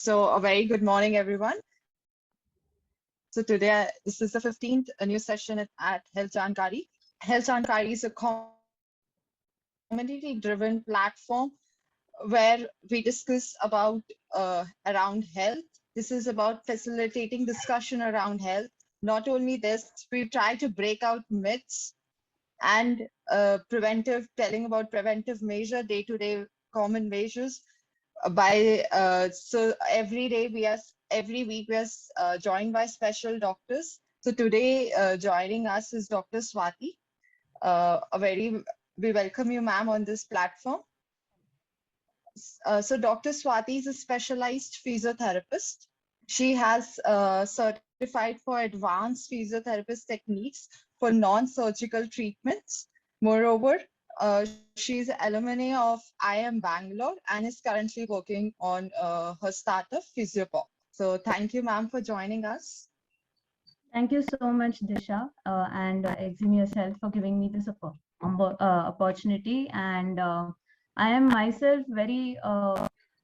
So a very good morning, everyone. So today, this is the 15th new session at Health Jaankari. Health Jaankari is a community-driven platform where we discuss about around health. This is about facilitating discussion around health. Not only this, we try to break out myths and telling about preventive measure, day-to-day common measures so every week we are joined by special doctors. So today joining us is Dr. Swati. We welcome you, ma'am, on this platform. So Dr. Swati is a specialized physiotherapist. She has certified for advanced physiotherapist techniques for non-surgical treatments. Moreover, she's alumni of IIM Bangalore and is currently working on her startup, Physiopop. So thank you, ma'am, for joining us. Thank you so much, Disha, and Exim yourself for giving me this opportunity. And I am myself very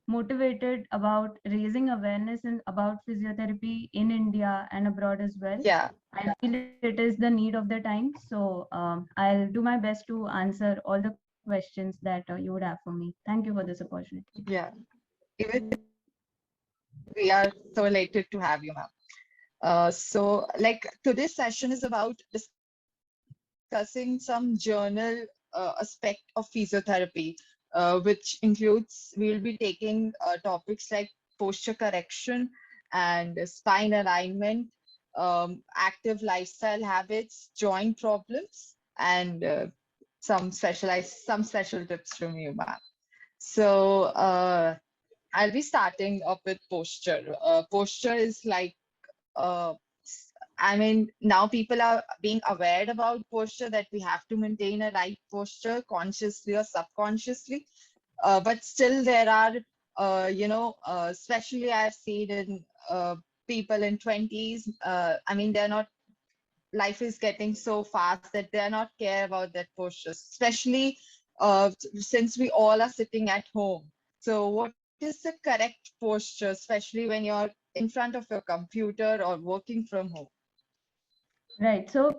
motivated about raising awareness about physiotherapy in India and abroad as well. Yeah. I feel it is the need of the time. So I'll do my best to answer all the questions that you would have for me. Thank you for this opportunity. Yeah. Even we are so elated to have you, ma'am. So today's session is about discussing some journal aspect of physiotherapy, which includes we'll be taking topics like posture correction and spine alignment, active lifestyle habits, joint problems, and some special tips from you, ma'am. So I'll be starting up with posture. Posture is now people are being aware about posture, that we have to maintain a right posture consciously or subconsciously. But still there are, especially I've seen in people in 20s, they're not, life is getting so fast that they're not care about that posture, especially since we all are sitting at home. So what is the correct posture, especially when you're in front of your computer or working from home? Right. So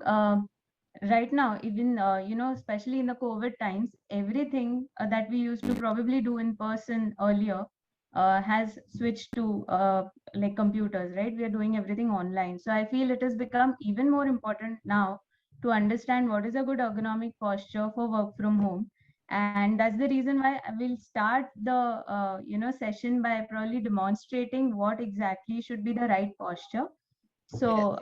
right now, even especially in the COVID times, everything that we used to probably do in person earlier has switched to like computers, right? We are doing everything online. So I feel it has become even more important now to understand what is a good ergonomic posture for work from home. And that's the reason why I will start the session by probably demonstrating what exactly should be the right posture. So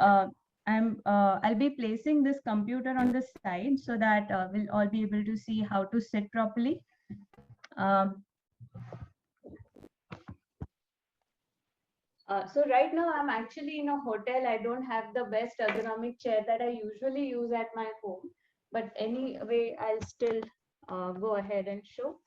I'll be placing this computer on the side so that we'll all be able to see how to sit properly. Um, so right now I'm actually in a hotel. I don't have the best ergonomic chair that I usually use at my home, but anyway, I'll still go ahead and show.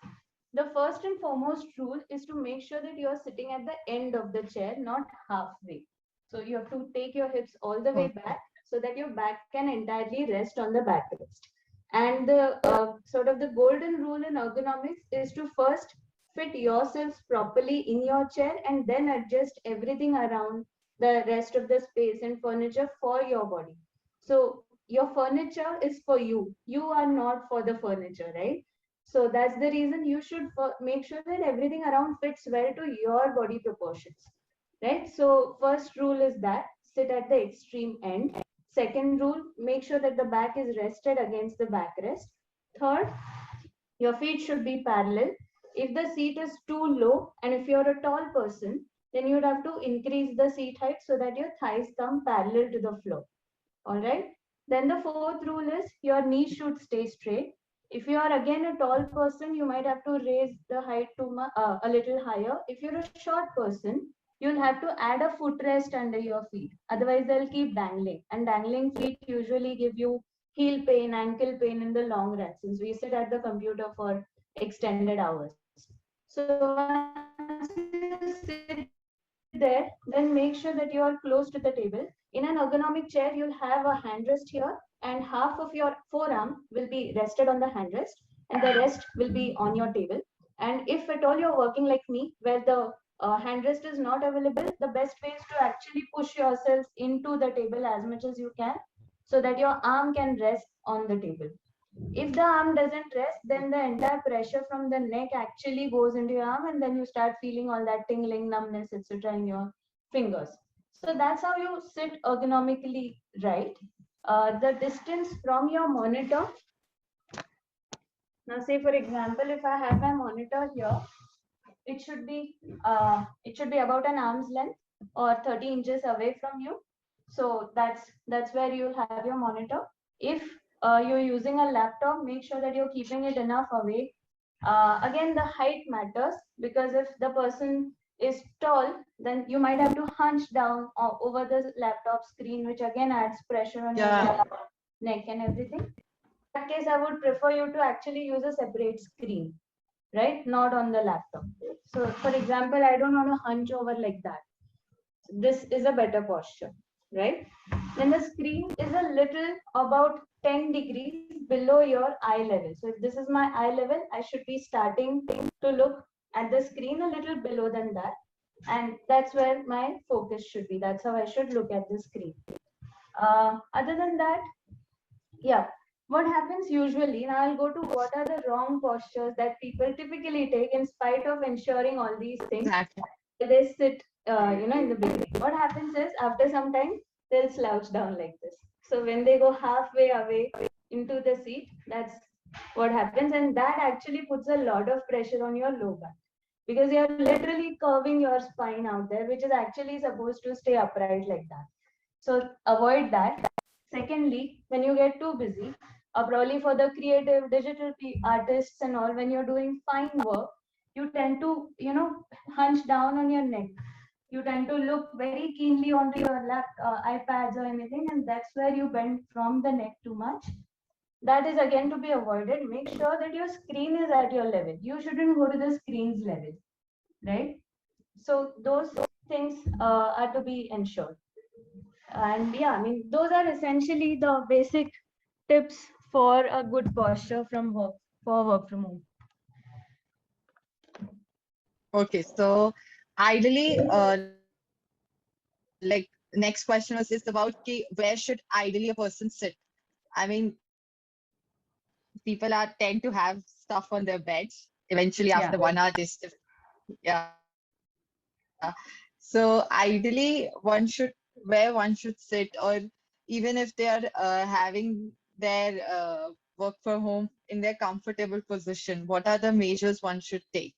The first and foremost rule is to make sure that you're sitting at the end of the chair, not halfway. So you have to take your hips all the way back so that your back can entirely rest on the backrest. And the sort of the golden rule in ergonomics is to first fit yourselves properly in your chair and then adjust everything around the rest of the space and furniture for your body. So your furniture is for you. You are not for the furniture, right? So that's the reason you should make sure that everything around fits well to your body proportions, right? So first rule is that sit at the extreme end. Second rule, make sure that the back is rested against the backrest. Third, your feet should be parallel. If the seat is too low and if you're a tall person, then you'd have to increase the seat height so that your thighs come parallel to the floor. All right. Then the fourth rule is your knees should stay straight. If you are again a tall person, you might have to raise the height to a little higher. If you're a short person, you'll have to add a footrest under your feet. Otherwise, they'll keep dangling. And dangling feet usually give you heel pain, ankle pain in the long run, since we sit at the computer for extended hours. So once you sit there, then make sure that you are close to the table. In an ergonomic chair, you'll have a handrest here, and half of your forearm will be rested on the handrest, and the rest will be on your table. And if at all you're working like me, where the handrest is not available, the best way is to actually push yourself into the table as much as you can so that your arm can rest on the table. If the arm doesn't rest, then the entire pressure from the neck actually goes into your arm, and then you start feeling all that tingling, numbness, etc. in your fingers. So that's how you sit ergonomically, right? The distance from your monitor. Now, say for example, if I have my monitor here, it should be about an arm's length or 30 inches away from you. So that's where you'll have your monitor. If you're using a laptop, make sure that you're keeping it enough away. Again, the height matters, because if the person is tall, then you might have to hunch down over the laptop screen, which again adds pressure on your neck and everything. In that case, I would prefer you to actually use a separate screen, right? Not on the laptop. So for example, I don't want to hunch over like that. This is a better posture, right? Then the screen is a little about 10 degrees below your eye level. So if this is my eye level, I should be starting to look at the screen a little below than that. And that's where my focus should be. That's how I should look at the screen. Other than that, yeah, what happens usually, now I'll go to what are the wrong postures that people typically take in spite of ensuring all these things. Exactly. They sit, in the beginning. What happens is after some time, they'll slouch down like this. So when they go halfway away into the seat, that's what happens. And that actually puts a lot of pressure on your low back, because you're literally curving your spine out there, which is actually supposed to stay upright like that. So avoid that. Secondly, when you get too busy, probably for the creative digital artists and all, when you're doing fine work, you tend to, hunch down on your neck. You tend to look very keenly onto your iPads or anything, and that's where you bend from the neck too much. That is again to be avoided. Make sure that your screen is at your level. You shouldn't go to the screen's level, right? So those things are to be ensured. And yeah, I mean, those are essentially the basic tips for a good posture from work from home. Okay, so ideally, like next question was is about where should ideally a person sit? I mean, people are tend to have stuff on their beds. Eventually, Yeah. after 1 hour, they still, yeah. So ideally, one should where one should sit, or even if they are having their work from home in their comfortable position, what are the measures one should take?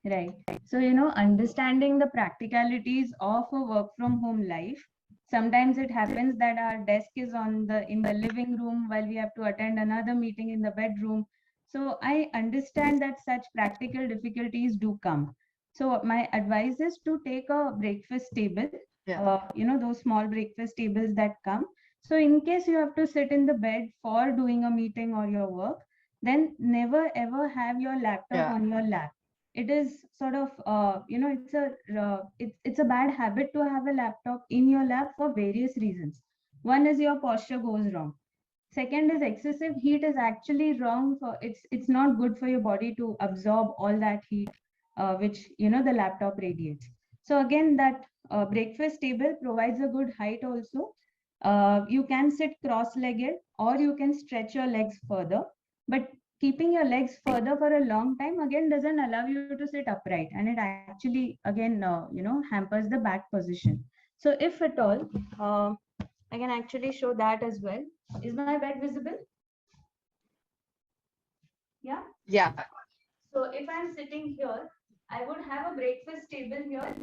Right. So, understanding the practicalities of a work from home life. Sometimes it happens that our desk is in the living room while we have to attend another meeting in the bedroom. So I understand that such practical difficulties do come. So my advice is to take a breakfast table, Yeah. those small breakfast tables that come. So in case you have to sit in the bed for doing a meeting or your work, then never ever have your laptop Yeah. on your lap. It is sort of it's a bad habit to have a laptop in your lap for various reasons. One is your posture goes wrong. Second is excessive heat is actually wrong for it's not good for your body to absorb all that heat, which the laptop radiates. So again, that breakfast table provides a good height also. You can sit cross-legged or you can stretch your legs further, but keeping your legs further for a long time again doesn't allow you to sit upright, and it actually again hampers the back position. So if at all, I can actually show that as well. Is my bed visible? Yeah. Yeah. So if I'm sitting here, I would have a breakfast table here,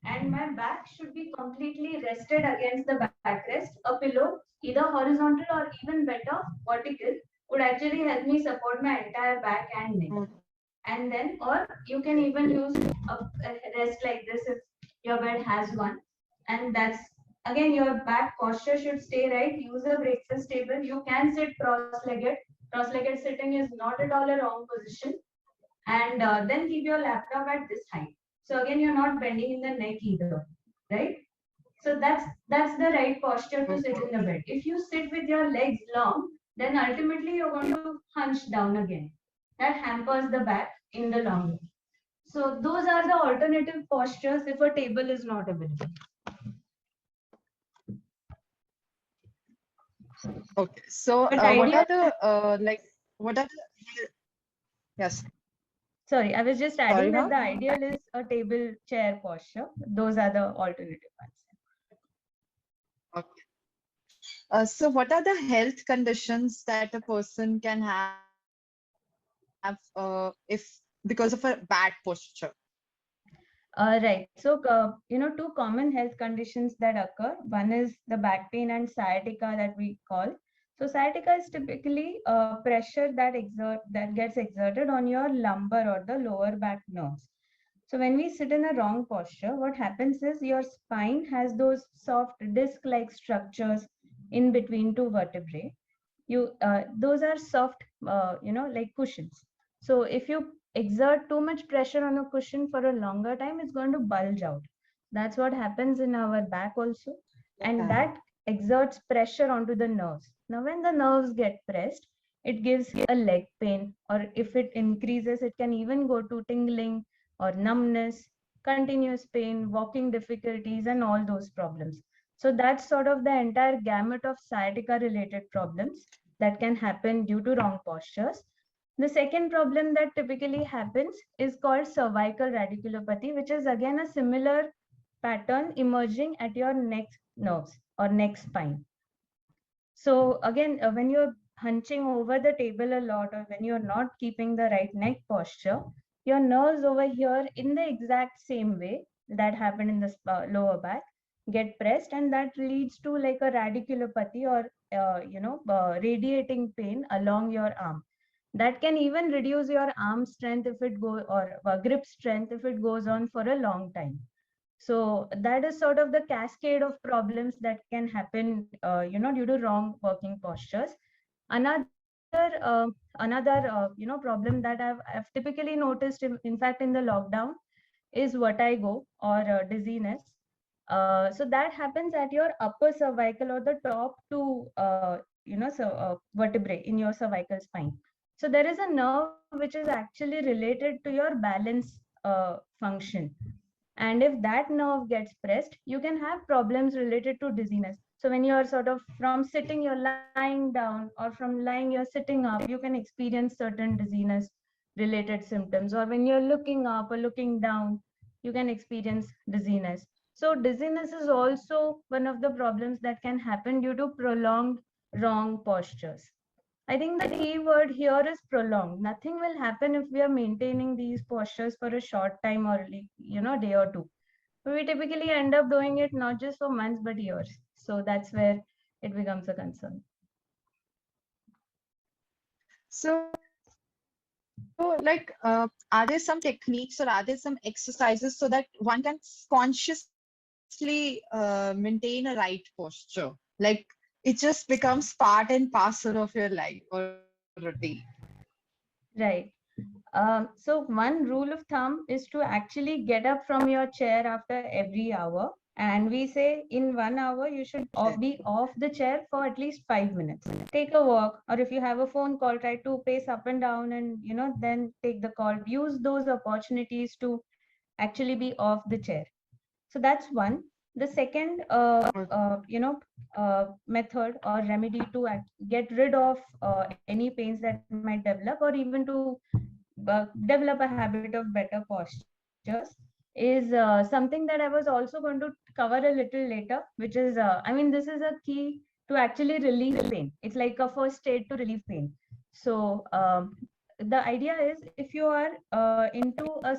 and my back should be completely rested against the backrest. A pillow, either horizontal or even better, vertical, would actually help me support my entire back and neck. And then, or you can even use a rest like this if your bed has one. And that's again, your back posture should stay right. Use a breakfast table. You can sit cross-legged. Cross-legged sitting is not at all a wrong position. And then keep your laptop at this height. So again, you're not bending in the neck either, right? So that's the right posture to sit in the bed. If you sit with your legs long, then ultimately you're going to hunch down again. That hampers the back in the long run. So those are the alternative postures if a table is not available. Okay. So, But what ideal, are the what are the yes? sorry, I was just Sorry, adding that ma'am. the ideal is a table chair posture. Those are the alternative ones. Okay. So, what are the health conditions that a person can have if because of a bad posture? Right. So, two common health conditions that occur. One is the back pain and sciatica that we call. So, sciatica is typically pressure that gets exerted on your lumbar or the lower back nerves. So, when we sit in a wrong posture, what happens is your spine has those soft disc-like structures in between two vertebrae. Those are soft, like cushions. So if you exert too much pressure on a cushion for a longer time, it's going to bulge out. That's what happens in our back also, and Okay. that exerts pressure onto the nerves. Now when the nerves get pressed, it gives a leg pain, or if it increases, it can even go to tingling or numbness, continuous pain, walking difficulties, and all those problems. So that's sort of the entire gamut of sciatica related problems that can happen due to wrong postures. The second problem that typically happens is called cervical radiculopathy, which is again a similar pattern emerging at your neck nerves or neck spine. So again, when you're hunching over the table a lot, or when you're not keeping the right neck posture, your nerves over here in the exact same way that happened in the lower back get pressed, and that leads to like a radiculopathy or radiating pain along your arm. That can even reduce your arm strength if it go or grip strength if it goes on for a long time. So that is sort of the cascade of problems that can happen, due to wrong working postures. Another problem that I've typically noticed, in fact, in the lockdown, is vertigo or dizziness. So that happens at your upper cervical or the top two, vertebrae in your cervical spine. So there is a nerve which is actually related to your balance function, and if that nerve gets pressed, you can have problems related to dizziness. So when you're sort of from sitting, you're lying down, or from lying, you're sitting up, you can experience certain dizziness related symptoms. Or when you're looking up or looking down, you can experience dizziness. So dizziness is also one of the problems that can happen due to prolonged wrong postures. I think the key word here is prolonged. Nothing will happen if we are maintaining these postures for a short time or day or two. We typically end up doing it not just for months but years. So that's where it becomes a concern. So, are there some techniques or are there some exercises so that one can consciously maintain a right posture? Like it just becomes part and parcel of your life or routine. Right. So one rule of thumb is to actually get up from your chair after every hour. And we say in 1 hour, you should Okay. be off the chair for at least 5 minutes. Take a walk, or if you have a phone call, try to pace up and down and, then take the call. Use those opportunities to actually be off the chair. So that's one. The second, method or remedy to get rid of any pains that might develop, or even to develop a habit of better postures, is something that I was also going to cover a little later, which is, this is a key to actually relieve pain. It's like a first aid to relieve pain. So the idea is, if you are into a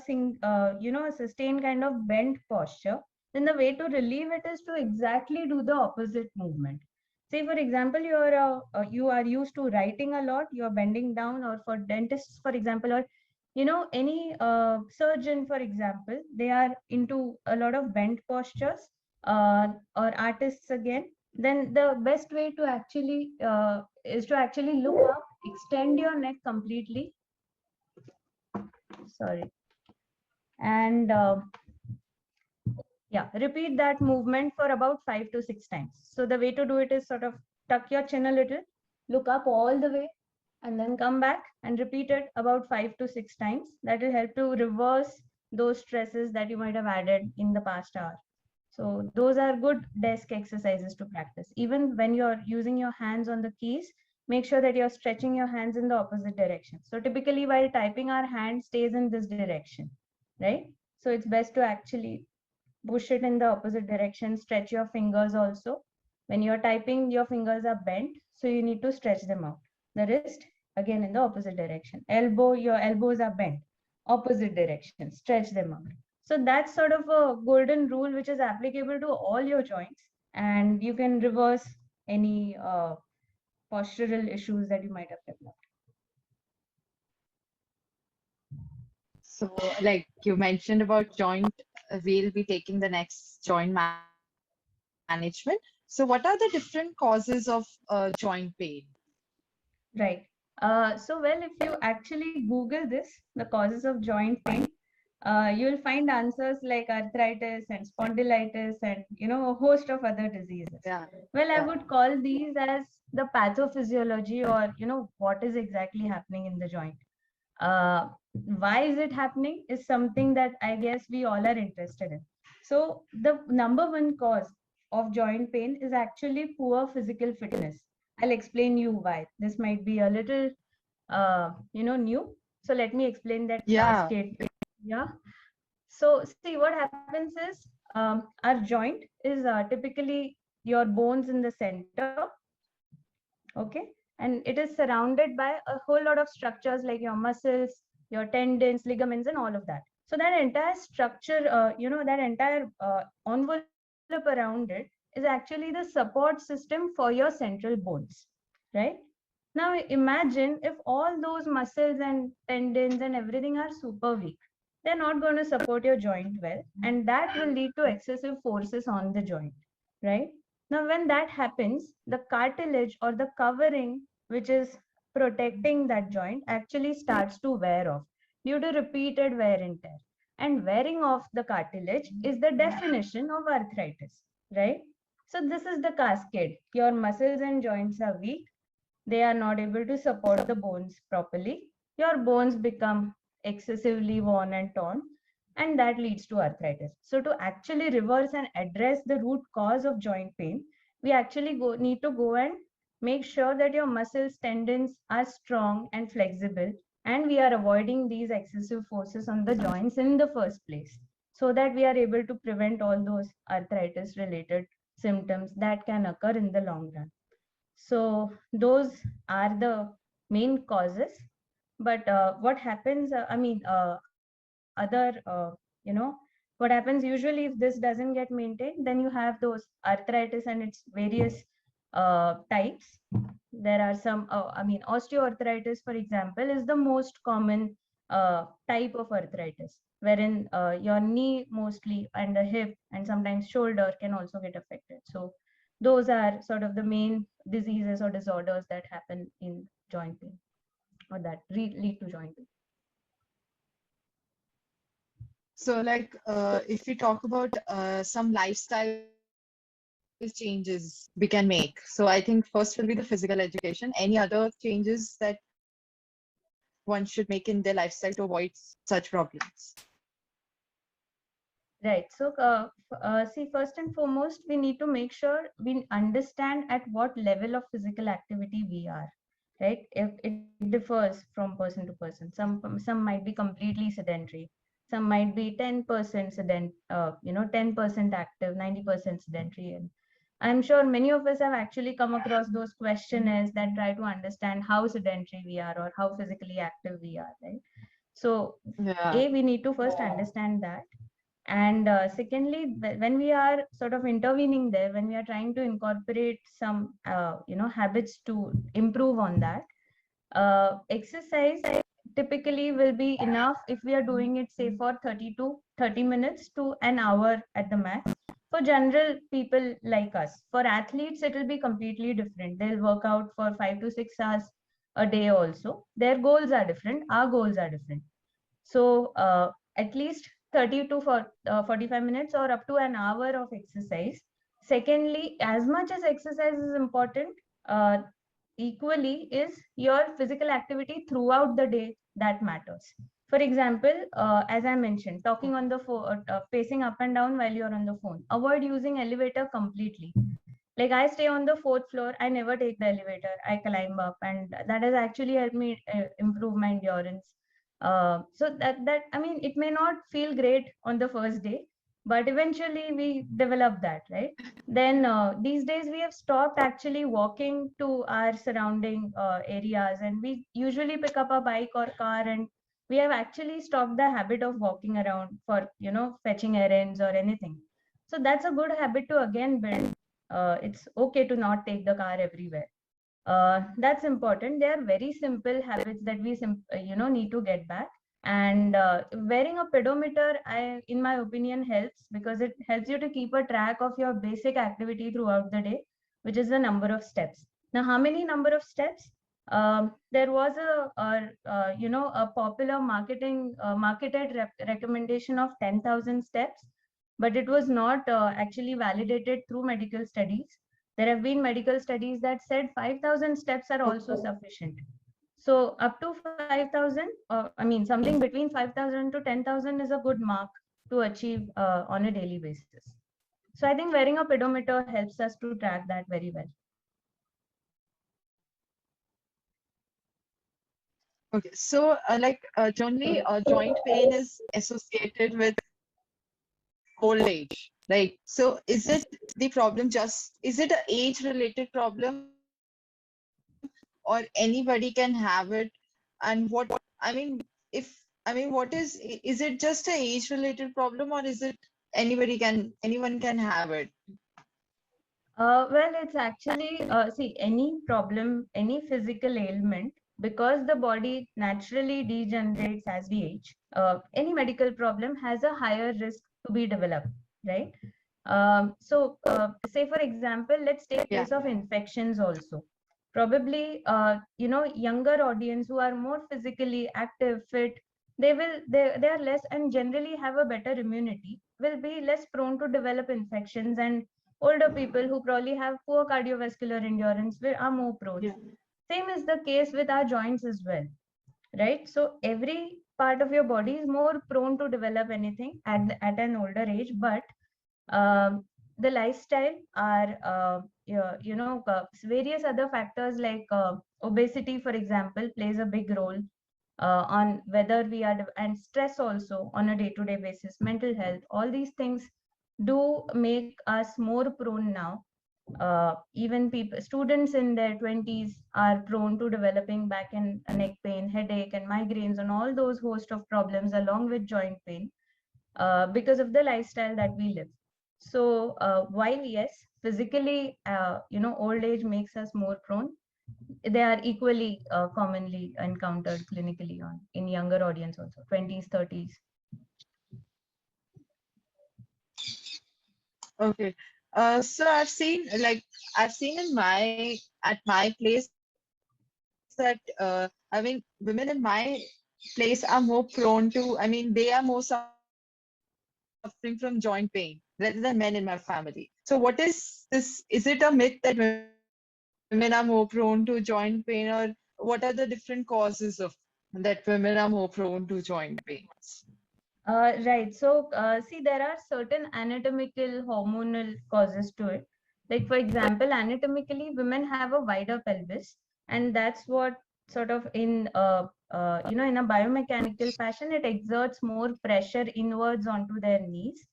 sustained kind of bent posture, then the way to relieve it is to exactly do the opposite movement. Say, for example, you are used to writing a lot, you're bending down, or for dentists, for example, or any surgeon, for example, they are into a lot of bent postures, or artists again. Then the best way to actually is to actually look up, extend your neck completely. Sorry. And yeah, repeat that movement for about 5 to 6 times. So the way to do it is sort of tuck your chin a little, look up all the way, and then come back and repeat it about 5 to 6 times. That will help to reverse those stresses that you might have added in the past hour. So those are good desk exercises to practice. Even when you're using your hands on the keys, make sure that you're stretching your hands in the opposite direction. So typically while typing, our hand stays in this direction, right? So it's best to actually push it in the opposite direction, stretch your fingers also. When you're typing, your fingers are bent, so you need to stretch them out. The wrist, again in the opposite direction. Elbow, your elbows are bent, opposite direction, stretch them out. So that's sort of a golden rule which is applicable to all your joints, and you can reverse any postural issues that you might have developed. So, like you mentioned about joint, we'll be taking the next joint management. So, what are the different causes of joint pain? Right. So, well, if you actually Google this, the causes of joint pain, you'll find answers like arthritis and spondylitis and a host of other diseases. Yeah, Well, I yeah. would call these as the pathophysiology, or what is exactly happening in the joint. Why is it happening is something that I guess we all are interested in. So the number one cause of joint pain is actually poor physical fitness. I'll explain you why. This might be a little new. So let me explain that Yeah. cascade. Yeah. So see, what happens is, our joint is typically your bones in the center, okay, and it is surrounded by a whole lot of structures like your muscles, your tendons, ligaments, and all of that. So that entire structure, that entire envelope around it is actually the support system for your central bones, right? Now imagine if all those muscles and tendons and everything are super weak. They're not going to support your joint well, and that will lead to excessive forces on the joint, right? Now, when that happens, the cartilage or the covering, which is protecting that joint, actually starts to wear off due to repeated wear and tear. And wearing off the cartilage is the definition of arthritis, right? So, this is the cascade. Your muscles and joints are weak, they are not able to support the bones properly. Your bones become excessively worn and torn, and that leads to arthritis. So, to actually reverse and address the root cause of joint pain, we actually need to go and make sure that your muscles, tendons are strong and flexible, and we are avoiding these excessive forces on the joints in the first place, so that we are able to prevent all those arthritis related symptoms that can occur in the long run. So those are the main causes. But what happens, other, what happens usually if this doesn't get maintained, then you have those arthritis and its various types. There are some, osteoarthritis, for example, is the most common type of arthritis, wherein your knee mostly and the hip and sometimes shoulder can also get affected. So those are sort of the main diseases or disorders that happen in joint pain, or that lead to joint pain. So, like, if we talk about some lifestyle changes we can make. So, I think first will be the physical education. Any other changes that one should make in their lifestyle to avoid such problems? Right. So, see, first and foremost, we need to make sure we understand at what level of physical activity we are. Right. If it differs from person to person. Some might be completely sedentary. Some might be 10% 10% active, 90% sedentary. And I'm sure many of us have actually come across those questionnaires that try to understand how sedentary we are or how physically active we are. Right. So, Yeah. we need to first understand that, and secondly, when we are sort of intervening there, when we are trying to incorporate some habits to improve on that, exercise typically will be enough if we are doing it, say, for 30 to 30 minutes to an hour at the max. For general people like us, for athletes it will be completely different. They'll work out for 5 to 6 hours a day. Also, their goals are different, our goals are different. So at least 30 to 45 minutes or up to an hour of exercise. Secondly, as much as exercise is important, equally is your physical activity throughout the day that matters. For example, as I mentioned, talking on the phone, pacing up and down while you're on the phone. Avoid using elevator completely. Like I stay on the fourth floor, I never take the elevator. I climb up, and that has actually helped me improve my endurance. So that I mean, it may not feel great on the first day, but eventually we develop that, right? Then these days we have stopped actually walking to our surrounding areas, and we usually pick up a bike or car, and we have actually stopped the habit of walking around for fetching errands or anything. So that's a good habit to again build. It's okay to not take the car everywhere. That's important. They are very simple habits that we need to get back. And wearing a pedometer, in my opinion, helps because it helps you to keep a track of your basic activity throughout the day, which is the number of steps. Now, how many number of steps? There was a popular marketed recommendation of 10,000 steps, but it was not actually validated through medical studies. There have been medical studies that said 5,000 steps are also sufficient. So up to 5,000, I mean, something between 5,000 to 10,000 is a good mark to achieve on a daily basis. So I think wearing a pedometer helps us to track that very well. Okay, so generally, joint pain is associated with old age, right? So is it the problem is it an age-related problem or anybody can have it? And is it just a age-related problem or is it anyone can have it? Well, it's actually, see, any problem, any physical ailment, because the body naturally degenerates as we age, any medical problem has a higher risk to be developed, right? Say for example, let's take Yeah. case of infections also. Probably, younger audience who are more physically active, fit, they are less and generally have a better immunity, will be less prone to develop infections, and older people who probably have poor cardiovascular endurance are more prone. Yeah. Same is the case with our joints as well, right? So every part of your body is more prone to develop anything at an older age, but the lifestyle are various other factors like obesity, for example, plays a big role on whether we are and stress also on a day-to-day basis, mental health, all these things do make us more prone now. Even people, students in their 20s are prone to developing back and neck pain, headache, and migraines, and all those host of problems along with joint pain because of the lifestyle that we live. So while yes, physically, old age makes us more prone, they are equally commonly encountered clinically on in younger audience also, 20s, 30s. Okay. So I've seen in my at my place that women in my place are more prone to, they are more suffering from joint pain rather than men in my family. So what is this? Is it a myth that women are more prone to joint pain, or what are the different causes of that women are more prone to joint pains? Right. So, see, there are certain anatomical hormonal causes to it. Like, for example, anatomically, women have a wider pelvis, and that's what sort of in a biomechanical fashion, it exerts more pressure inwards onto their knees,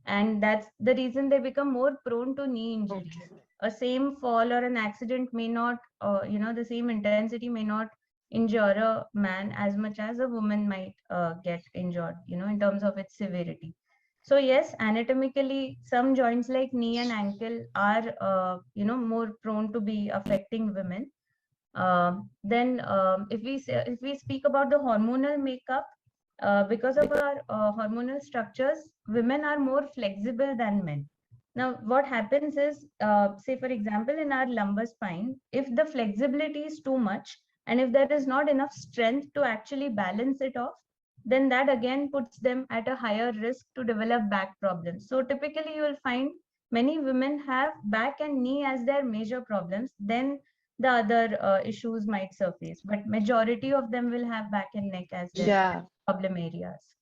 and that's the reason they become more prone to knee injuries. Okay. A same fall or an accident may not, the same intensity may not injure a man as much as a woman might get injured, in terms of its severity. So yes, anatomically, some joints like knee and ankle are, more prone to be affecting women. Then, if we speak about the hormonal makeup, because of our hormonal structures, women are more flexible than men. Now, what happens is, say for example, in our lumbar spine, if the flexibility is too much, and if there is not enough strength to actually balance it off, then that again puts them at a higher risk to develop back problems. So typically, you will find many women have back and knee as their major problems. Then the other issues might surface. But majority of them will have back and neck as their Yeah. problem areas.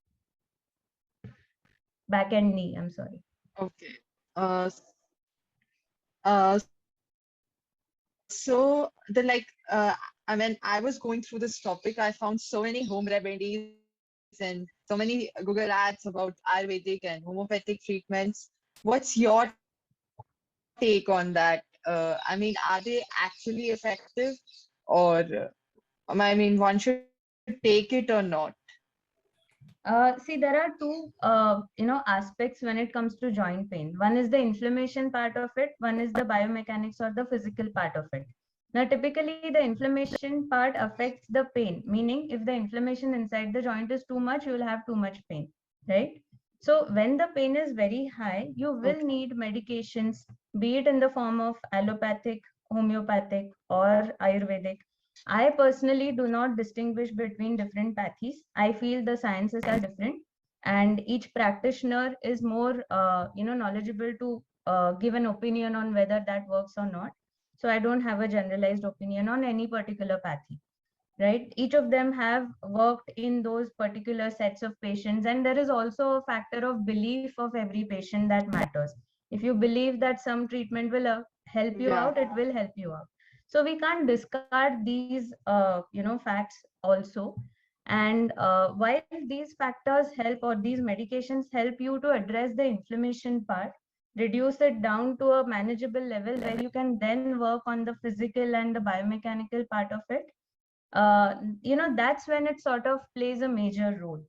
Back and knee, I'm sorry. Okay. So I mean, I was going through this topic. I found so many home remedies and so many Google ads about Ayurvedic and homeopathic treatments. What's your take on that? I mean, are they actually effective, or I mean, one should take it or not? See, there are two, aspects when it comes to joint pain. One is the inflammation part of it. One is the biomechanics or the physical part of it. Now, typically, the inflammation part affects the pain, meaning if the inflammation inside the joint is too much, you will have too much pain, right? So, when the pain is very high, you will Okay. need medications, be it in the form of allopathic, homeopathic, or Ayurvedic. I personally do not distinguish between different pathies. I feel the sciences are different, and each practitioner is more, knowledgeable to give an opinion on whether that works or not. So I don't have a generalized opinion on any particular pathy, right? Each of them have worked in those particular sets of patients, and there is also a factor of belief of every patient that matters. If you believe that some treatment will help you Yeah. out, it will help you out. So we can't discard these facts also. And while these factors help, or these medications help you to address the inflammation part, reduce it down to a manageable level where you can then work on the physical and the biomechanical part of it, that's when it sort of plays a major role.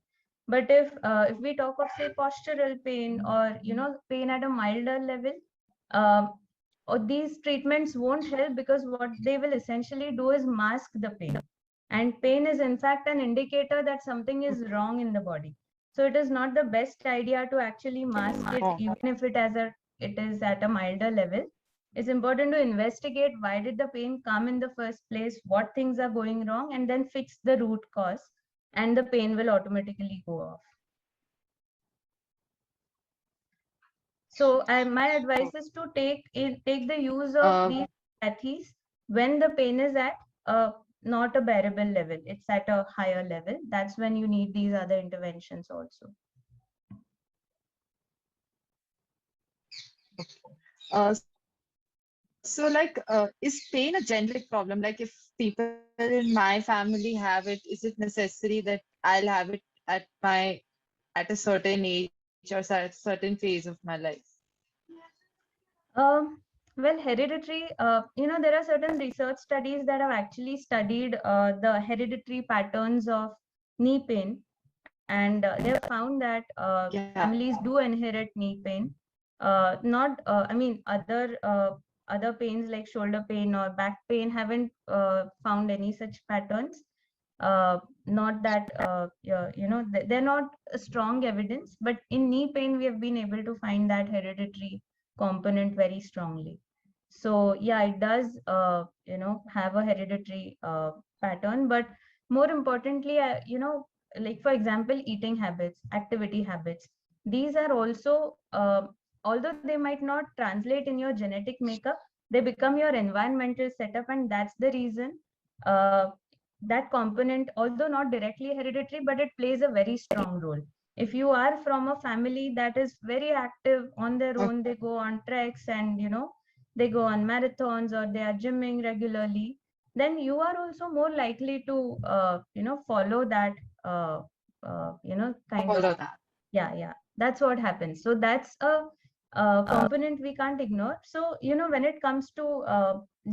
But if we talk of, say, postural pain, or pain at a milder level, uh, or these treatments won't help, because what they will essentially do is mask the pain. And pain is in fact an indicator that something is wrong in the body. So it is not the best idea to actually mask it, Oh, even if it is at a milder level. It's important to investigate why did the pain come in the first place, what things are going wrong, and then fix the root cause, and the pain will automatically go off. So my advice is to take the use of uh, these pathies when the pain is at not a bearable level. It's at a higher level. That's when you need these other interventions also. so like, is pain a generic problem? Like, if people in my family have it, is it necessary that I'll have it at a certain age or certain phase of my life? Well, hereditary, there are certain research studies that have actually studied the hereditary patterns of knee pain, and they have found that Yeah. families do inherit knee pain. Not, I mean, other pains like shoulder pain or back pain haven't found any such patterns. Not that they're not a strong evidence, but in knee pain we have been able to find that hereditary component very strongly. So yeah, it does have a hereditary pattern. But more importantly, like for example, eating habits, activity habits, these are also, although they might not translate in your genetic makeup, they become your environmental setup, and that's the reason uh, that component, although not directly hereditary, but it plays a very strong role. If you are from a family that is very active on their own, they go on treks, and they go on marathons, or they are gymming regularly, then you are also more likely to follow that kind of. Follow that. Yeah, that's what happens. So that's a component we can't ignore. So when it comes to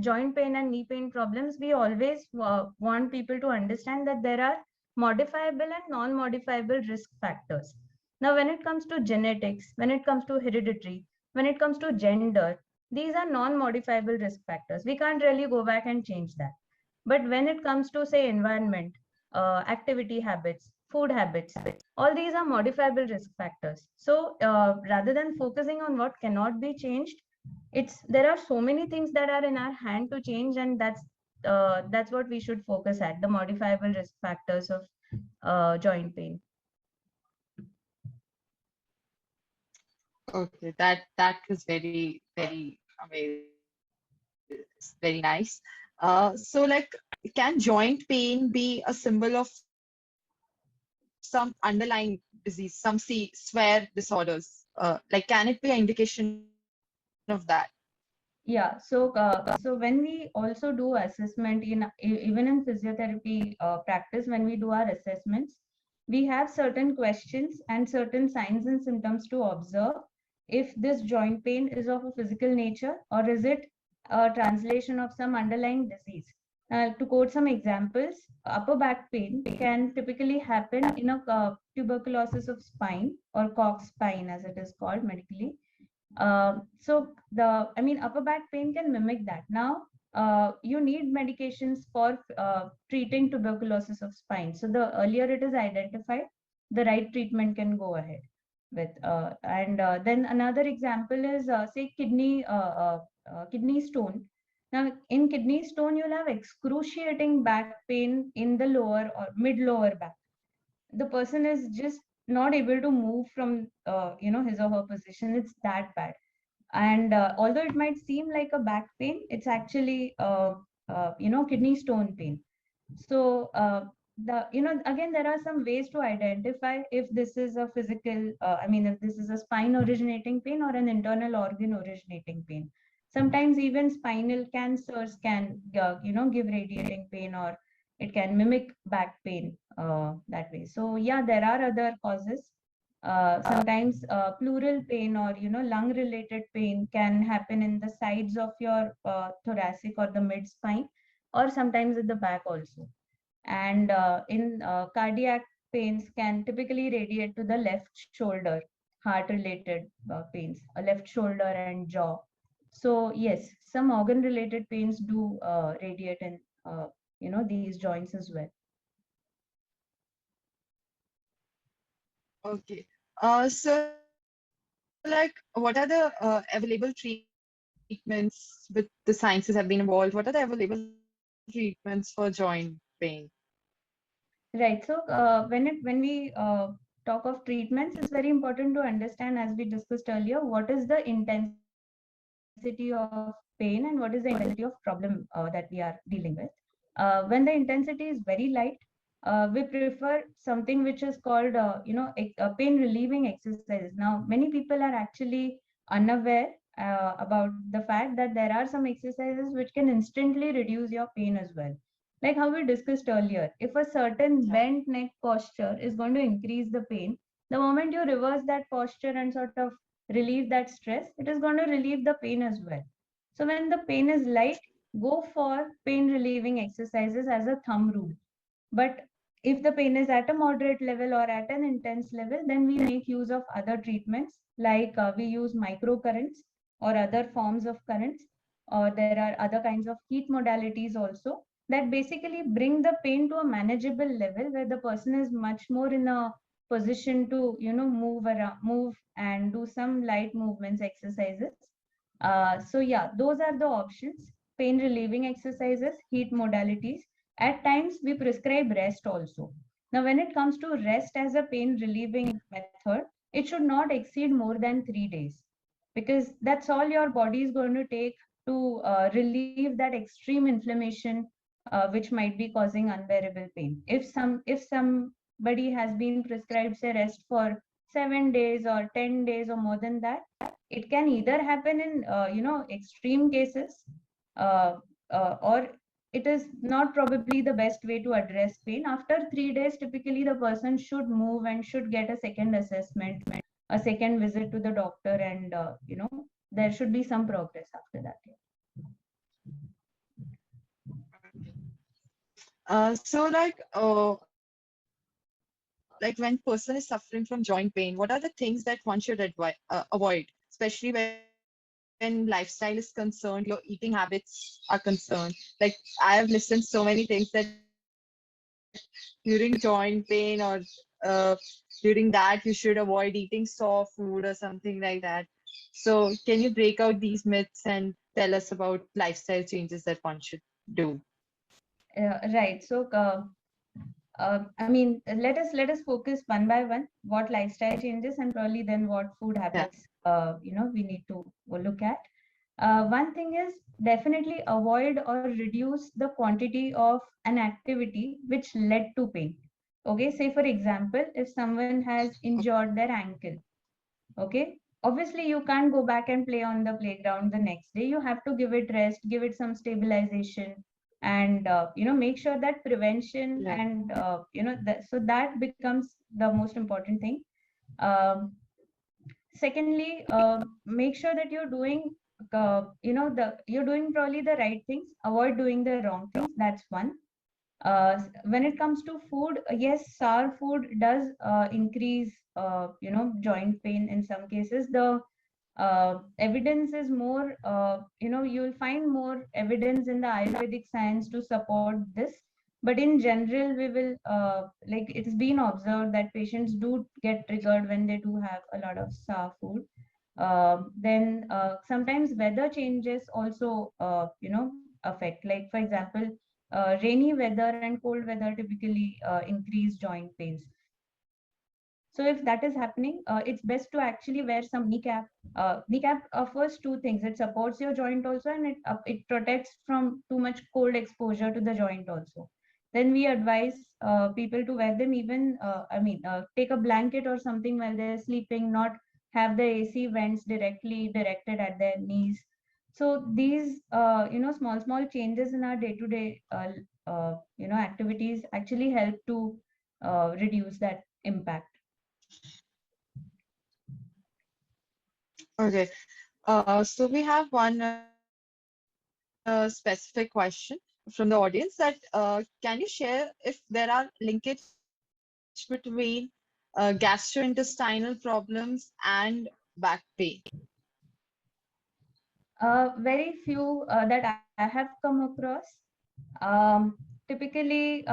joint pain and knee pain problems, we always want people to understand that there are modifiable and non-modifiable risk factors. Now when it comes to genetics, when it comes to hereditary, when it comes to gender, these are non-modifiable risk factors. We can't really go back and change that. But when it comes to, say, environment, activity habits, food habits, all these are modifiable risk factors. So rather than focusing on what cannot be changed, it's there are so many things that are in our hand to change, and that's what we should focus at, the modifiable risk factors of joint pain. Okay, that was very, very amazing, very nice. So like, can joint pain be a symbol of some underlying disease, some swear disorders? Like, can it be an indication of that? Yeah, so when we also do assessment in even in physiotherapy practice, when we do our assessments, we have certain questions and certain signs and symptoms to observe if this joint pain is of a physical nature or is it a translation of some underlying disease. To quote some examples, upper back pain can typically happen in a tuberculosis of spine or Cox spine as it is called medically. I mean, upper back pain can mimic that. Now, you need medications for treating tuberculosis of spine. So the earlier it is identified, the right treatment can go ahead with. And then another example is say kidney stone. Now, in kidney stone, you'll have excruciating back pain in the lower or mid lower back. The person is just not able to move from his or her position. It's that bad. And although it might seem like a back pain, it's actually kidney stone pain. So again, there are some ways to identify if this is a physical, if this is a spine originating pain or an internal organ originating pain. Sometimes even spinal cancers can give radiating pain, or it can mimic back pain that way. So yeah, there are other causes. Sometimes pleural pain or lung related pain can happen in the sides of your thoracic or the mid spine, or sometimes at the back also. And in cardiac pains can typically radiate to the left shoulder, heart related pains, a left shoulder and jaw. So yes, some organ related pains do radiate in these joints as well. Okay. So like, what are the available treatments with the sciences have been evolved? What are the available treatments for joint pain? Right. So when we talk of treatments, it's very important to understand, as we discussed earlier, what is the intensity of pain and what is the intensity of problem that we are dealing with. When the intensity is very light, we prefer something which is called pain relieving exercises. Now, many people are actually unaware about the fact that there are some exercises which can instantly reduce your pain as well. Like how we discussed earlier, if a certain Yeah. bent neck posture is going to increase the pain, the moment you reverse that posture and sort of relieve that stress, it is going to relieve the pain as well. So when the pain is light, go for pain relieving exercises as a thumb rule. But if the pain is at a moderate level or at an intense level, then we make use of other treatments, like we use microcurrents or other forms of currents, or there are other kinds of heat modalities also that basically bring the pain to a manageable level where the person is much more in a position to move around, move and do some light movements exercises. So yeah, those are the options: pain relieving exercises, heat modalities. At times, we prescribe rest also. Now, when it comes to rest as a pain relieving method, it should not exceed more than 3 days, because that's all your body is going to take to relieve that extreme inflammation, which might be causing unbearable pain. If somebody has been prescribed say rest for 7 days or 10 days or more than that, it can either happen in extreme cases, uh, or it is not probably the best way to address pain. After 3 days, typically the person should move and should get a second assessment, a second visit to the doctor, and there should be some progress after that. So like when person is suffering from joint pain, what are the things that one should avoid, especially when lifestyle is concerned, your eating habits are concerned? Like, I have listened so many things that during joint pain or during that you should avoid eating soft food or something like that. So can you break out these myths and tell us about lifestyle changes that one should do? Right. So, let us focus one by one what lifestyle changes and probably then what food Yeah. habits we need to look at. One thing is definitely avoid or reduce the quantity of an activity which led to pain. Okay, say for example, if someone has injured their ankle, okay, obviously you can't go back and play on the playground the next day. You have to give it rest, give it some stabilization, and make sure that prevention and Right. so that becomes the most important thing. Um, Secondly, make sure that you're doing you're doing probably the right things. Avoid doing the wrong things. That's one. When it comes to food, yes, sour food does increase joint pain in some cases. The evidence is more, you'll find more evidence in the Ayurvedic science to support this. But in general, we will, like it's been observed that patients do get triggered when they do have a lot of sour food. Then sometimes weather changes also, affect. Like for example, rainy weather and cold weather typically increase joint pains. So if that is happening, it's best to actually wear some kneecap. Kneecap offers two things. It supports your joint also, and it protects from too much cold exposure to the joint also. Then we advise people to wear them even, take a blanket or something while they're sleeping, not have the AC vents directly directed at their knees. So these, small changes in our day-to-day, activities actually help to reduce that impact. Okay. So we have one specific question from the audience that can you share if there are linkage between gastrointestinal problems and back pain? Very few that I have come across. Typically,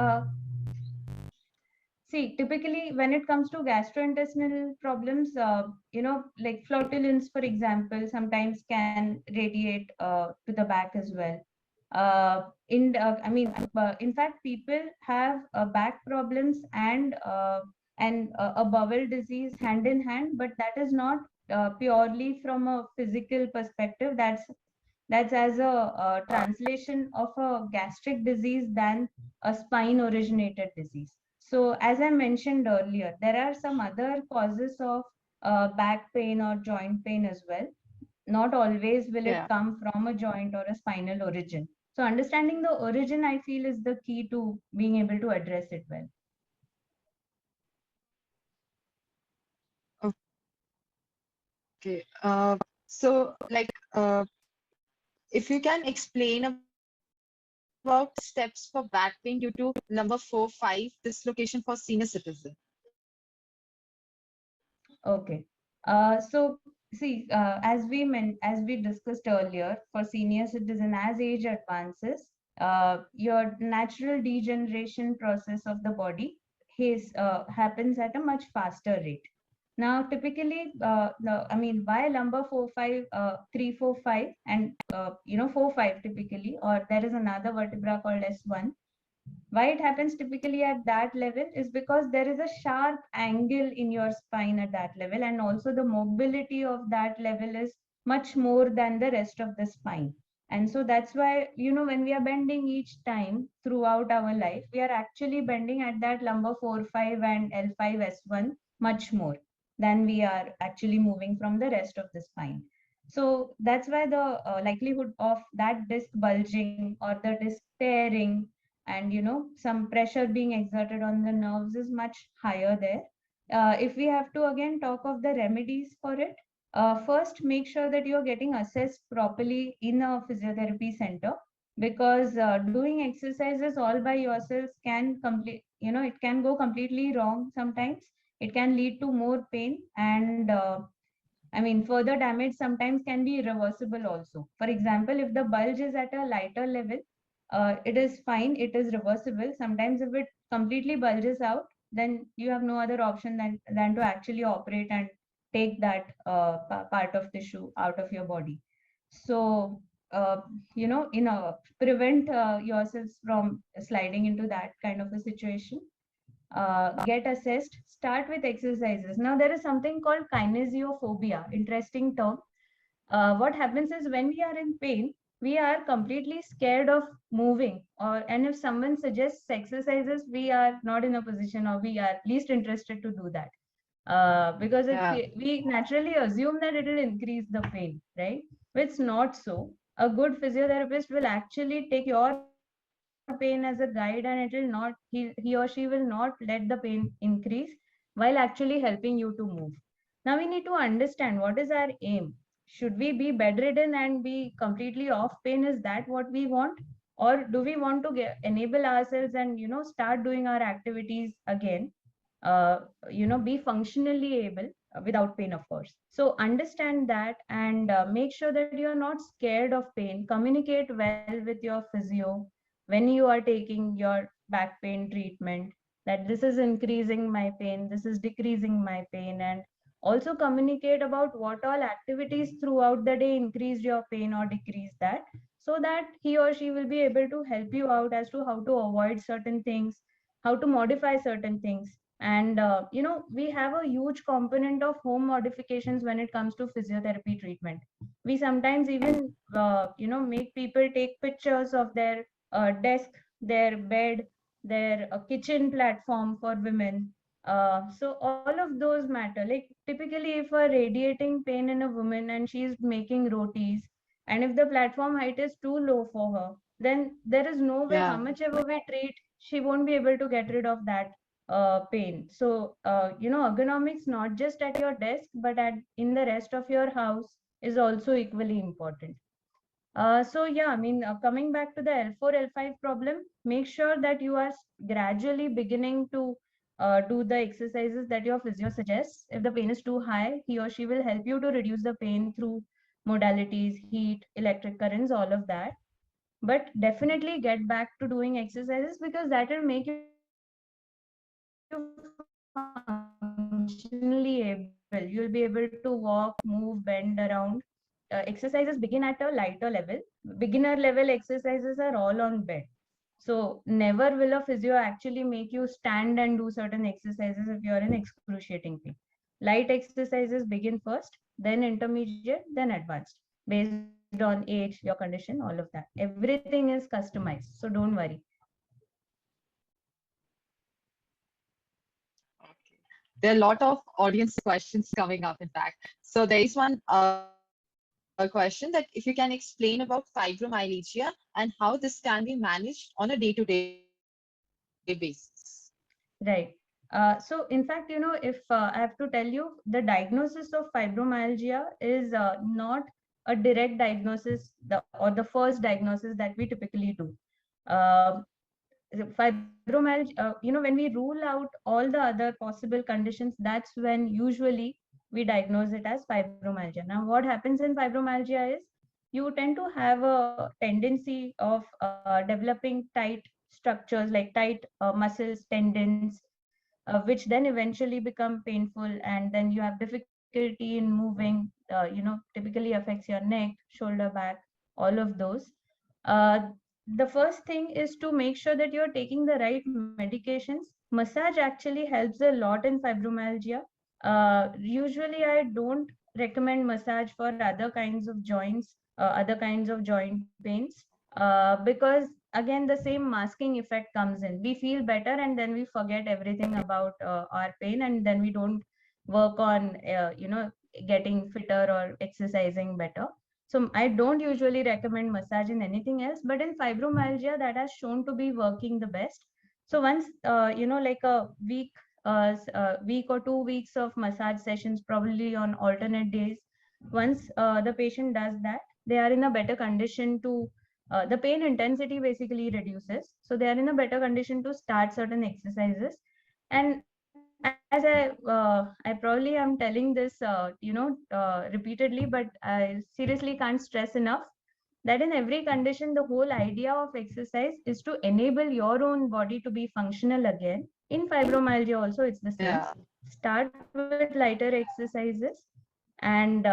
typically when it comes to gastrointestinal problems, like flatulence, for example, sometimes can radiate to the back as well. In fact, people have back problems and a bowel disease hand in hand, but that is not purely from a physical perspective. That's as a, translation of a gastric disease than a spine originated disease. So, as I mentioned earlier, there are some other causes of back pain or joint pain as well. Not always will it Yeah. come from a joint or a spinal origin. So, understanding the origin, I feel, is the key to being able to address it well. Okay. So like if you can explain about steps for back pain due to number 4, 5 dislocation for senior citizen. Okay. As we discussed earlier, for senior citizen, as age advances, your natural degeneration process of the body happens at a much faster rate. Now, typically, why number 4, 5, 3, 4, 5, and 4, 5 typically, or there is another vertebra called S1. Why it happens typically at that level is because there is a sharp angle in your spine at that level, and also the mobility of that level is much more than the rest of the spine. And so that's why, when we are bending each time throughout our life, we are actually bending at that lumbar 4, 5, and L5, S1 much more than we are actually moving from the rest of the spine. So that's why the likelihood of that disc bulging or the disc tearing and some pressure being exerted on the nerves is much higher there. If we have to again talk of the remedies for it, first make sure that you're getting assessed properly in a physiotherapy center, because doing exercises all by yourself can it can go completely wrong sometimes. It can lead to more pain, and further damage sometimes can be irreversible also. For example, if the bulge is at a lighter level, it is fine, it is reversible. Sometimes, if it completely bulges out, then you have no other option than to actually operate and take that part of tissue out of your body. So, prevent yourselves from sliding into that kind of a situation. Get assessed, start with exercises. Now, there is something called kinesiophobia, interesting term. what happens is when we are in pain, we are completely scared of moving, or and if someone suggests exercises, we are not in a position, or we are least interested to do that, because we naturally assume that it will increase the pain, right? It's not so. A good physiotherapist will actually take your pain as a guide, and it will not, he or she will not let the pain increase while actually helping you to move. Now we need to understand what is our aim. Should we be bedridden and be completely off pain? Is that what we want? Or do we want to enable ourselves and, start doing our activities again? Uh, be functionally able without pain, of course. So understand that, and make sure that you're not scared of pain. Communicate well with your physio when you are taking your back pain treatment, that this is increasing my pain, this is decreasing my pain, and also communicate about what all activities throughout the day increased your pain or decreased that, so that he or she will be able to help you out as to how to avoid certain things, how to modify certain things. And we have a huge component of home modifications when it comes to physiotherapy treatment. We sometimes even make people take pictures of their desk, their bed, their kitchen platform for women. So all of those matter. Like typically, if a radiating pain in a woman and she's making rotis, and if the platform height is too low for her, then there is no way, how much ever we treat, she won't be able to get rid of that pain. So ergonomics, not just at your desk, but at in the rest of your house, is also equally important. So yeah, I mean, coming back to the L4, L5 problem, make sure that you are gradually beginning to do the exercises that your physio suggests. If the pain is too high, he or she will help you to reduce the pain through modalities, heat, electric currents, all of that. But definitely get back to doing exercises, because that will make you functionally able. You'll be able to walk, move, bend around. Exercises begin at a lighter level. Beginner level exercises are all on bed. So never will a physio actually make you stand and do certain exercises if you're in excruciating pain. Light exercises begin first, then intermediate, then advanced, based on age, your condition, all of that. Everything is customized, so don't worry. Okay. There are a lot of audience questions coming up, in fact. So there is one question that if you can explain about fibromyalgia and how this can be managed on a day-to-day basis. Right. So, in fact, if I have to tell you, the diagnosis of fibromyalgia is not a direct diagnosis, or the first diagnosis that we typically do. Uh, Fibromyalgia, when we rule out all the other possible conditions, that's when usually we diagnose it as fibromyalgia. Now, what happens in fibromyalgia is you tend to have a tendency of developing tight structures, like tight muscles, tendons, which then eventually become painful, and then you have difficulty in moving. Typically affects your neck, shoulder, back, all of those. uh, the first thing is to make sure that you're taking the right medications. Massage actually helps a lot in fibromyalgia. Usually I don't recommend massage for other kinds of joints, other kinds of joint pains, because again the same masking effect comes in. We feel better and then we forget everything about our pain, and then we don't work on getting fitter or exercising better. So I don't usually recommend massage in anything else, but in fibromyalgia that has shown to be working the best. So once like a week or 2 weeks of massage sessions, probably on alternate days, once the patient does that, they are in a better condition to the pain intensity basically reduces, so they are in a better condition to start certain exercises. And as I probably am telling this repeatedly, but I seriously can't stress enough that in every condition, the whole idea of exercise is to enable your own body to be functional again. In fibromyalgia also it's the same. Start with lighter exercises. And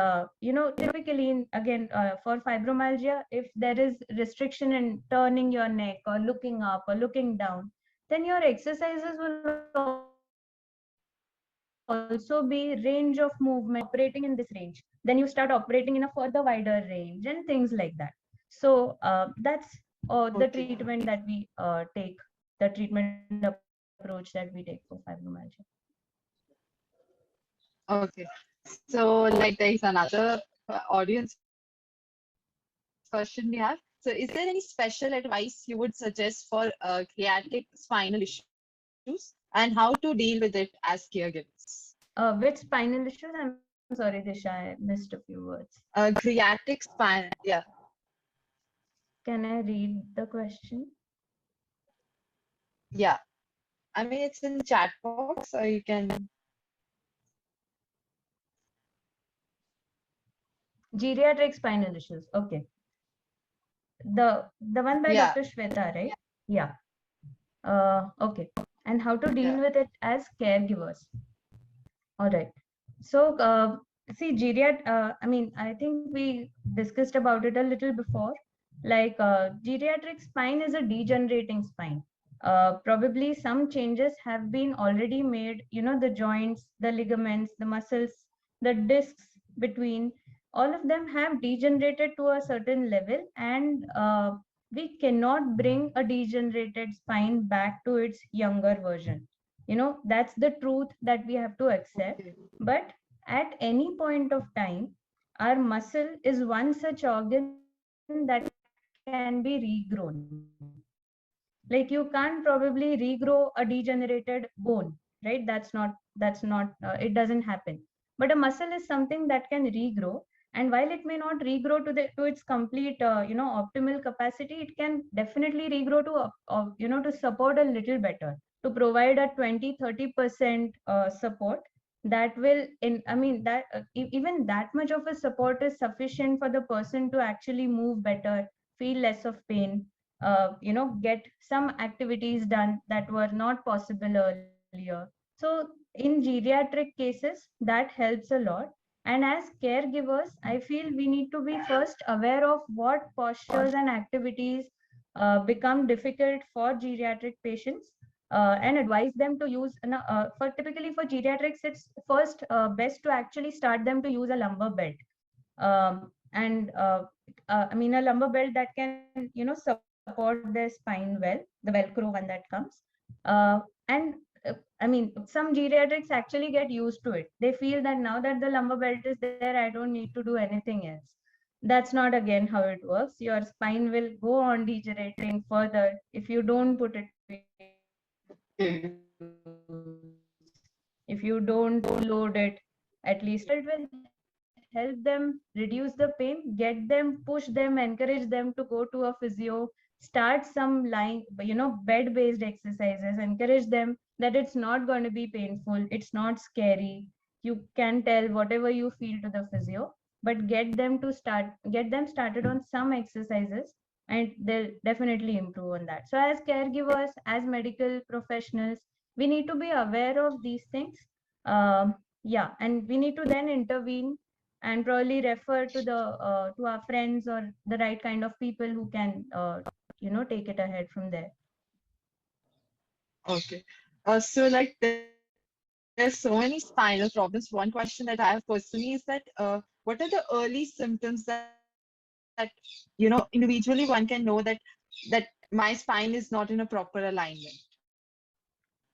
typically again, for fibromyalgia, if there is restriction in turning your neck or looking up or looking down, then your exercises will also be restricted. also be range of movement operating in this range. Then you start operating in a further wider range and things like that. So that's the Okay. treatment that we take, the treatment approach that we take for fibromyalgia. Okay. So, like, there is another audience question we have. So, is there any special advice you would suggest for creatic spinal issues and how to deal with it as caregivers? Which spinal issues? I'm sorry, Disha, I missed a few words. Creatic spine, yeah, Can I read the question? yeah. I mean, it's in chat box, or you can. Geriatric spinal issues. Okay. The one by Yeah, Dr. Shweta, right? Yeah. Okay. And how to deal yeah. with it as caregivers. All right. So, see, I mean, I think we discussed about it a little before. Like, geriatric spine is a degenerating spine. Probably some changes have been already made, the joints, the ligaments, the muscles, the discs between, all of them have degenerated to a certain level, and we cannot bring a degenerated spine back to its younger version. That's the truth that we have to accept. Okay. But at any point of time, our muscle is one such organ that can be regrown. Like, you can't probably regrow a degenerated bone, right? That's not it doesn't happen. But a muscle is something that can regrow, and while it may not regrow to its complete optimal capacity, it can definitely regrow to support a little better, to provide a 20-30% support. That will in I mean that even that much of a support is sufficient for the person to actually move better, feel less of pain, get some activities done that were not possible earlier. So in geriatric cases, that helps a lot. And as caregivers, I feel we need to be first aware of what postures and activities become difficult for geriatric patients, and advise them to use, for typically for geriatrics, it's first best to actually start them to use a lumbar belt. And I mean, a lumbar belt that can, support their spine well, the Velcro one that comes. And I mean, some geriatrics actually get used to it. They feel that now that the lumbar belt is there, I don't need to do anything else. That's not again how it works. Your spine will go on degenerating further if you don't put it to use. If you don't load it at least a little bit. So lumbar belt will help them reduce the pain, get them, push them, encourage them to go to a physio, start some bed-based exercises, encourage them that it's not going to be painful, it's not scary. You can tell whatever you feel to the physio, but get them started on some exercises, and they'll definitely improve on that. So as caregivers, as medical professionals, we need to be aware of these things. Yeah, and we need to then intervene and probably refer to our friends or the right kind of people who can take it ahead from there. Okay. So, like, there's so many spinal problems. One question that I have personally is that, what are the early symptoms that, individually one can know that my spine is not in a proper alignment,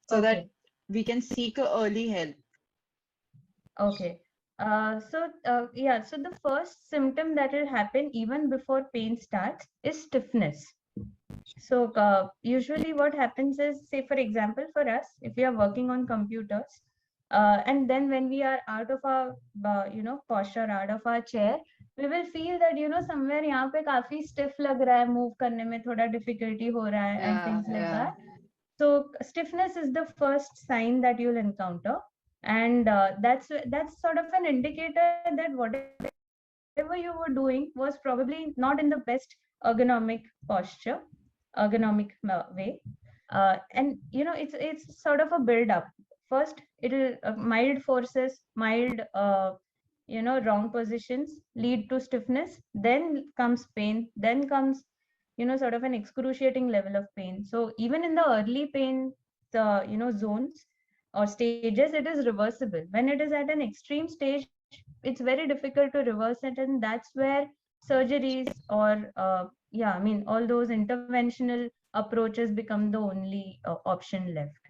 so that we can seek Okay. a early help? Okay. So the first symptom that will happen even before pain starts is stiffness. So usually what happens is, say for example, for us, if we are working on computers, and then when we are out of our, posture, out of our chair, we will feel that, somewhere यहाँ पे काफी stiff लग रहा है, move करने में थोड़ा difficulty हो रहा है, and things like Yeah, that. yeah. So stiffness is the first sign that you'll encounter, and that's sort of an indicator that whatever you were doing was probably not in the best ergonomic posture, ergonomic way. And it's sort of a build up. First, it'll mild forces, mild wrong positions lead to stiffness. Then comes pain. Then comes sort of an excruciating level of pain. So even in the early pain zones, or stages, it is reversible. When it is at an extreme stage, it's very difficult to reverse it, and that's where surgeries or yeah, I mean, all those interventional approaches become the only option left.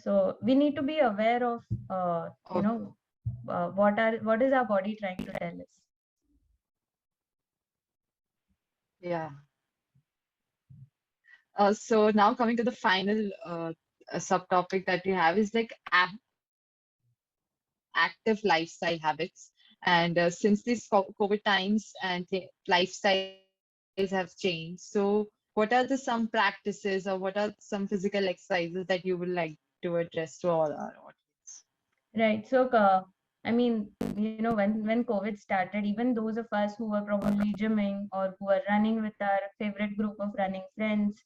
So we need to be aware of you Okay. know what is our body trying to tell us. Yeah. So now coming to the final subtopic that we have is like active lifestyle habits. And since these COVID times and the lifestyles have changed, so what are the some practices or what are some physical exercises that you would like to address to all our audience? Right. So, I mean, when COVID started, even those of us who were probably gymming or who were running with our favorite group of running friends,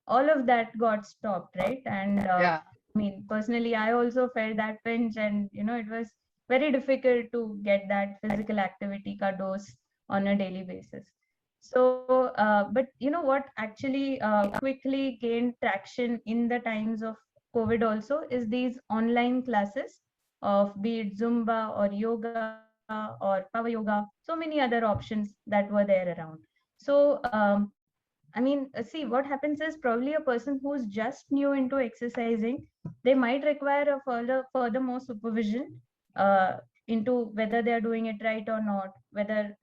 all of that got stopped, right? And Yeah. I mean, personally, I also felt that pinch, and it was very difficult to get that physical activity ka dose on a daily basis. So, but what actually quickly gained traction in the times of COVID also is these online classes of be it Zumba or yoga or power yoga, so many other options that were there around. So, I mean, see, what happens is probably a person who's just new into exercising, they might require a further more supervision uh, into whether they are doing it right or not, whether,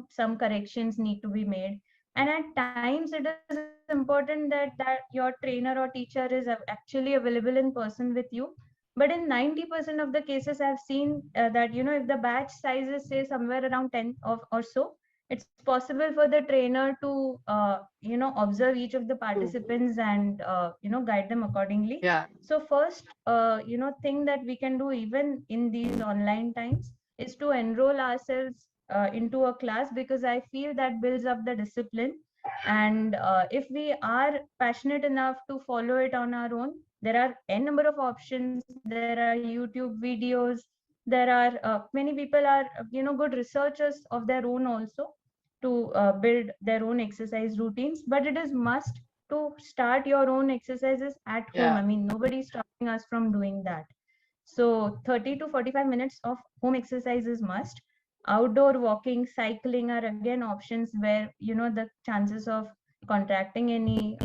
some corrections need to be made. And at times, it is important that your trainer or teacher is actually available in person with you. But in 90% of the cases, I've seen that, if the batch size is, say, somewhere around 10 or so, it's possible for the trainer to observe each of the True. participants and guide them accordingly. Yeah. So first thing that we can do even in these online times is to enroll ourselves into a class, because I feel that builds up the discipline. And if we are passionate enough to follow it on our own, there are n number of options. There are YouTube videos. There are many people are good researchers of their own also, to build their own exercise routines. But it is must to start your own exercises at home. Yeah. I mean, nobody is stopping us from doing that. So 30 to 45 minutes of home exercise is must. Outdoor walking, cycling are again options where the chances of contracting any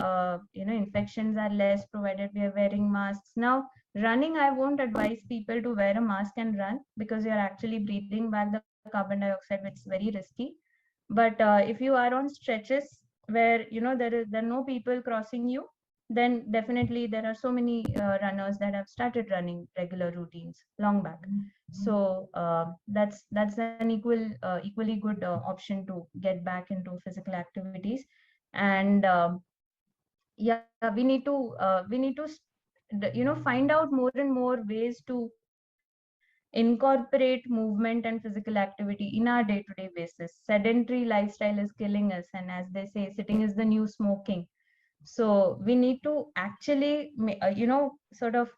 infections are less, provided we are wearing masks. Now, running, I won't advise people to wear a mask and run, because you're actually breathing back the carbon dioxide, which is very risky. But if you are on stretches where there are no people crossing you, then definitely there are so many runners that have started running regular routines long back. So that's an equally good option to get back into physical activities. And yeah, we need to find out more and more ways to incorporate movement and physical activity in our day-to-day basis. Sedentary lifestyle is killing us, and as they say, sitting is the new smoking. So we need to actually sort of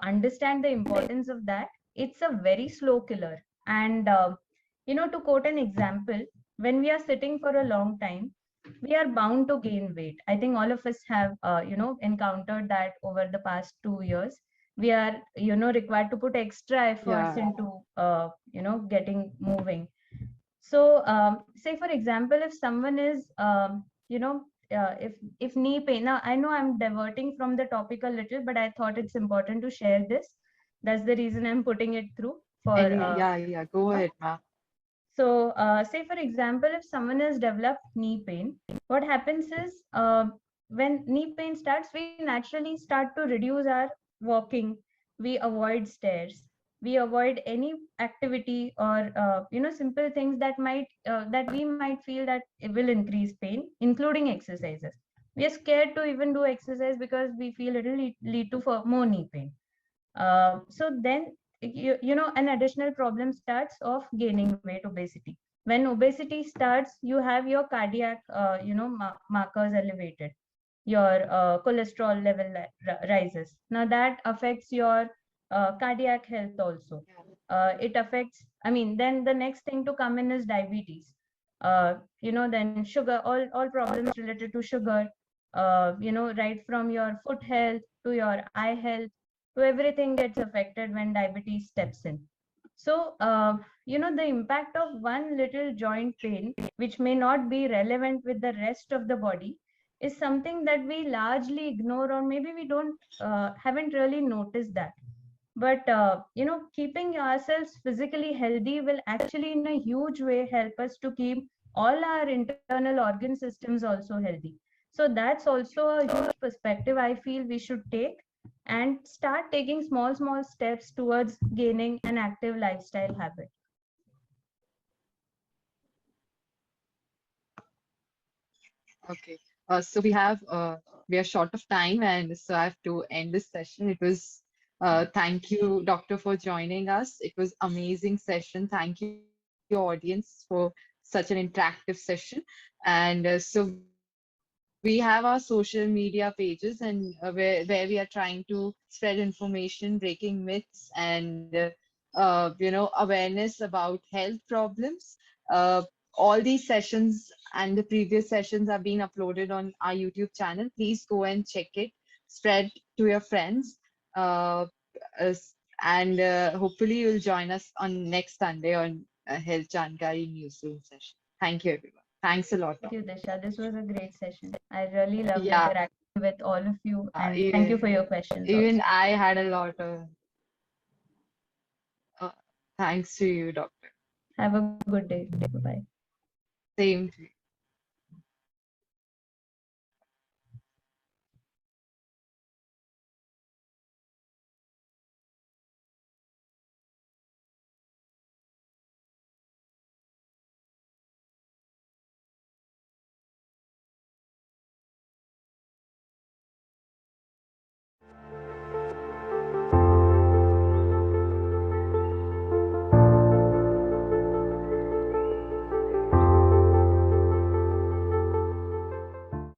understand the importance of that. It's a very slow killer. And to quote an example, when we are sitting for a long time, we are bound to gain weight. I think all of us have encountered that over the past 2 years. We are required to put extra efforts Yeah. into getting moving. So, say for example, if someone is, if knee pain. Now, I know I'm diverting from the topic a little, but I thought it's important to share this. That's the reason I'm putting it through for Yeah. Go ahead, ma'am. so, say for example, if someone has developed knee pain, what happens is when knee pain starts, we naturally start to reduce our walking. We avoid stairs. We avoid any activity or simple things that we might feel that it will increase pain, including exercises. We are scared to even do exercise because we feel it will lead to for more knee pain. So then, an additional problem starts of gaining weight, obesity. When obesity starts, you have your cardiac, markers elevated. Your cholesterol level rises. Now that affects your cardiac health also. It affects. I mean, then the next thing to come in is diabetes. Then sugar, all problems related to sugar. Right from your foot health to your eye health. So everything gets affected when diabetes steps in. So, the impact of one little joint pain, which may not be relevant with the rest of the body, is something that we largely ignore, or maybe we don't haven't really noticed that. But keeping ourselves physically healthy will actually, in a huge way, help us to keep all our internal organ systems also healthy. So that's also a huge perspective I feel we should take and start taking small steps towards gaining an active lifestyle habit. Okay. We are short of time, and so I have to end this session. It was thank you, doctor, for joining us. It was amazing session. Thank you, audience, for such an interactive session. And so we have our social media pages, and where we are trying to spread information, breaking myths, and awareness about health problems. All these sessions and the previous sessions are being uploaded on our YouTube channel. Please go and check it, spread to your friends, uh, and hopefully you'll join us on next Sunday on Health Jaankari Newsroom session. Thank you, everyone. Thanks a lot, Thank you, doctor. Disha. This was a great session. I really loved Yeah, interacting with all of you, and thank you for even your questions even also. I had a lot of uh, thanks to you, doctor. Have a good day. Bye bye. Same to you.